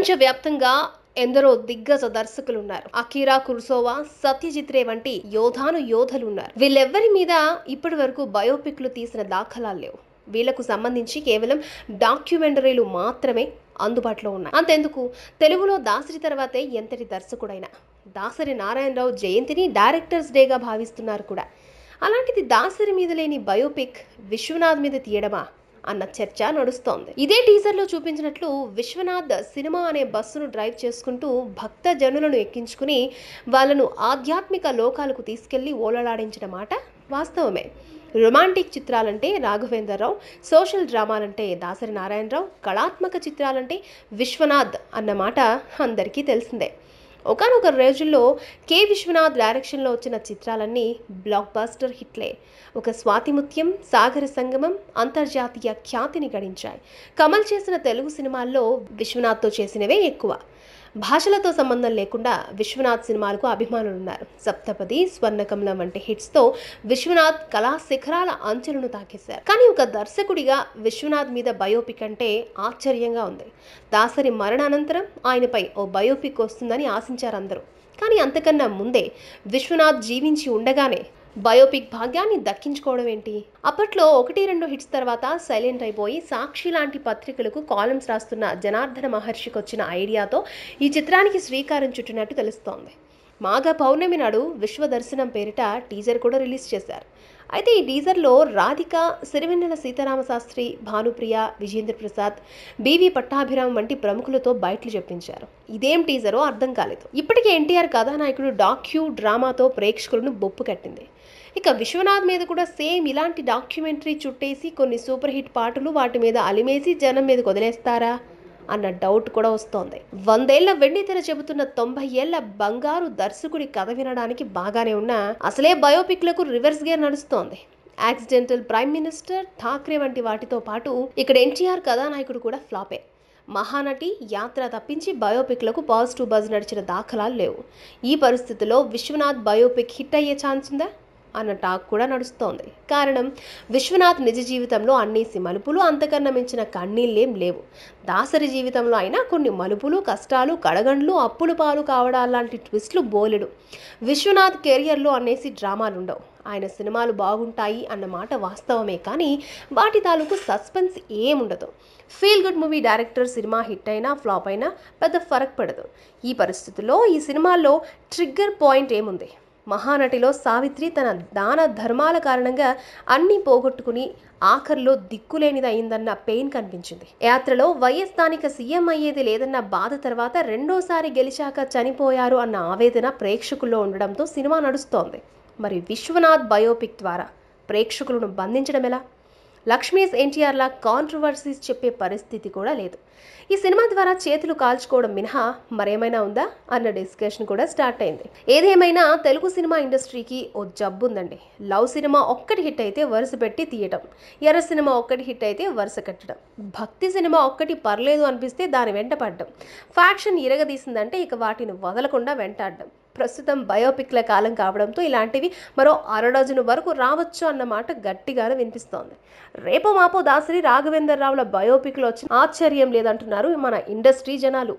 ప్రపంచవ్యాప్తంగా ఎందరో దిగ్గజ దర్శకులు ఉన్నారు. అకీరా కురోసావా, సత్యజిత్ రే వంటి యోధులు ఉన్నారు. వీళ్ళెవ్వరి మీద ఇప్పటి వరకు బయోపిక్లు తీసిన దాఖలాలు లేవు. వీళ్లకు సంబంధించి కేవలం డాక్యుమెంటరీలు మాత్రమే అందుబాటులో ఉన్నాయి. అంతెందుకు, తెలుగులో దాసరి తర్వాతే ఎంతటి దర్శకుడైనా దాసరి నారాయణరావు జయంతిని డైరెక్టర్స్ డేగా భావిస్తున్నారు కూడా. అలాంటిది దాసరి మీద లేని బయోపిక్ విశ్వనాథ్ మీద తీయడమా అన్న చర్చ నడుస్తోంది. ఇదే టీజర్ లో చూపించినట్లు విశ్వనాథ్ సినిమా అనే బస్సును డ్రైవ్ చేసుకుంటూ భక్త జనులను ఎక్కించుకుని వాళ్ళను ఆధ్యాత్మిక లోకాలకు తీసుకెళ్లి ఓలలాడించిన మాట వాస్తవమే. రొమాంటిక్ చిత్రాలంటే రాఘవేంద్రరావు, సోషల్ డ్రామాలంటే దాసరి నారాయణరావు, కళాత్మక చిత్రాలంటే విశ్వనాథ్ అన్నమాట అందరికీ తెలిసిందే. ఒకనొక రోజుల్లో కె విశ్వనాథ్ డైరెక్షన్లో వచ్చిన చిత్రాలన్నీ బ్లాక్ బస్టర్ హిట్లే. ఒక స్వాతిముత్యం, సాగర సంగమం అంతర్జాతీయ ఖ్యాతిని గడించాయి. కమల్ చేసిన తెలుగు సినిమాల్లో విశ్వనాథ్తో చేసినవే ఎక్కువ. భాషలతో సంబంధం లేకుండా విశ్వనాథ్ సినిమాలకు అభిమానులున్నారు. సప్తపది, స్వర్ణకమలం వంటి హిట్స్తో విశ్వనాథ్ కళా శిఖరాల అంచెలను తాకేశారు. కానీ ఒక దర్శకుడిగా విశ్వనాథ్ మీద బయోపిక్ అంటే ఆశ్చర్యంగా ఉంది. దాసరి మరణానంతరం ఆయనపై ఓ బయోపిక్ వస్తుందని ఆశించారు అందరూ. కానీ అంతకన్నా ముందే విశ్వనాథ్ జీవించి ఉండగానే బయోపిక్ భాగ్యాన్ని దక్కించుకోవడం ఏంటి? అప్పట్లో 1-2 హిట్స్ తర్వాత సైలెంట్ అయిపోయి సాక్షి లాంటి పత్రికలకు కాలమ్స్ రాస్తున్న జనార్దన మహర్షికి వచ్చిన ఐడియాతో ఈ చిత్రానికి శ్రీకారం చుట్టినట్టు తెలుస్తోంది. మాఘ పౌర్ణమి నాడు విశ్వదర్శనం పేరిట టీజర్ కూడా రిలీజ్ చేశారు. అయితే ఈ టీజర్లో రాధిక, సిరివెన్నెల సీతారామశాస్త్రి, భానుప్రియ, విజేంద్ర ప్రసాద్, బివి పట్టాభిరామ్ వంటి ప్రముఖులతో బయటలు చెప్పించారు. ఇదేం టీజరో అర్థం కాలేదు. ఇప్పటికే ఎన్టీఆర్ కథానాయకుడు డాక్యూ డ్రామాతో ప్రేక్షకులను బొప్పు కట్టింది. ఇక విశ్వనాథ్ మీద కూడా సేమ్ ఇలాంటి డాక్యుమెంటరీ చుట్టేసి కొన్ని సూపర్ హిట్ పాటలు వాటి మీద అలిమేసి జనం మీద వదిలేస్తారా అన్న డౌట్ కూడా వస్తోంది. 100 ఏళ్ల వెండితెర చెబుతున్న 90 ఏళ్ల బంగారు దర్శకుడి కథ వినడానికి బాగానే ఉన్నా అసలే బయోపిక్లకు రివర్స్ గేర్ నడుస్తోంది. యాక్సిడెంటల్ ప్రైమ్ మినిస్టర్, ఠాక్రే వంటి వాటితో పాటు ఇక్కడ ఎన్టీఆర్ కథానాయకుడు కూడా ఫ్లాపే. మహానటి, యాత్ర తప్పించి బయోపిక్లకు పాజిటివ్ బజ్ నడిచిన దాఖలాలు లేవు. ఈ పరిస్థితుల్లో విశ్వనాథ్ బయోపిక్ హిట్ అయ్యే ఛాన్స్ ఉందా అన్న టాక్ కూడా నడుస్తోంది. కారణం, విశ్వనాథ్ నిజ జీవితంలో అన్నేసి మలుపులు, అంతకన్నా మించిన కన్నీళ్ళేం లేవు. దాసరి జీవితంలో అయినా కొన్ని మలుపులు, కష్టాలు, కడగండ్లు, అప్పులు పాలు కావడాలాంటి ట్విస్టులు బోలెడు. విశ్వనాథ్ కెరియర్లో అన్నేసి డ్రామాలుండవు. ఆయన సినిమాలు బాగుంటాయి అన్నమాట వాస్తవమే, కానీ వాటి తాలూకు సస్పెన్స్ ఏముండదు. Feel good movie director cinema hit అయినా ఫ్లాప్ అయినా పెద్ద ఫరక్ పడదు. ఈ పరిస్థితుల్లో ఈ సినిమాల్లో ట్రిగ్గర్ పాయింట్ ఏముంది? మహానటిలో సావిత్రి తన దాన ధర్మాల కారణంగా అన్నీ పోగొట్టుకుని ఆఖర్లో దిక్కులేనిది అయిందన్న పెయిన్ కనిపించింది. యాత్రలో వైఎస్ స్థానిక సీఎం అయ్యేది లేదన్న బాధ తర్వాత రెండోసారి గెలిచాక చనిపోయారు అన్న ఆవేదన ప్రేక్షకుల్లో ఉండడంతో సినిమా నడుస్తోంది. మరి విశ్వనాథ్ బయోపిక్ ద్వారా ప్రేక్షకులను బంధించడం ఎలా? లక్ష్మీస్ ఎన్టీఆర్లా కాంట్రవర్సీస్ చెప్పే పరిస్థితి కూడా లేదు. ఈ సినిమా ద్వారా చేతులు కాల్చుకోవడం మినహా మరేమైనా ఉందా అన్న డిస్కషన్ కూడా స్టార్ట్ అయింది. ఏదేమైనా తెలుగు సినిమా ఇండస్ట్రీకి ఓ జబ్బు ఉందండి. లవ్ సినిమా ఒక్కటి హిట్ అయితే వరుస పెట్టి తీయటం, ఎర్ర సినిమా ఒక్కటి హిట్ అయితే వరుస కట్టడం, భక్తి సినిమా ఒక్కటి పర్లేదు అనిపిస్తే దాని వెంట పడ్డం, ఫ్యాక్షన్ ఇరగదీసిందంటే ఇక వాటిని వదలకుండా వెంటాడడం. ప్రస్తుతం బయోపిక్ల కాలం కావడంతో ఇలాంటివి మరో 6 డజను వరకు రావచ్చు అన్నమాట గట్టిగానే వినిపిస్తోంది. రేపో మాపో దాసరి, రాఘవేంద్రరావుల బయోపిక్లు వచ్చిన ఆశ్చర్యం లేదంటున్నారు మన ఇండస్ట్రీ జనాలు.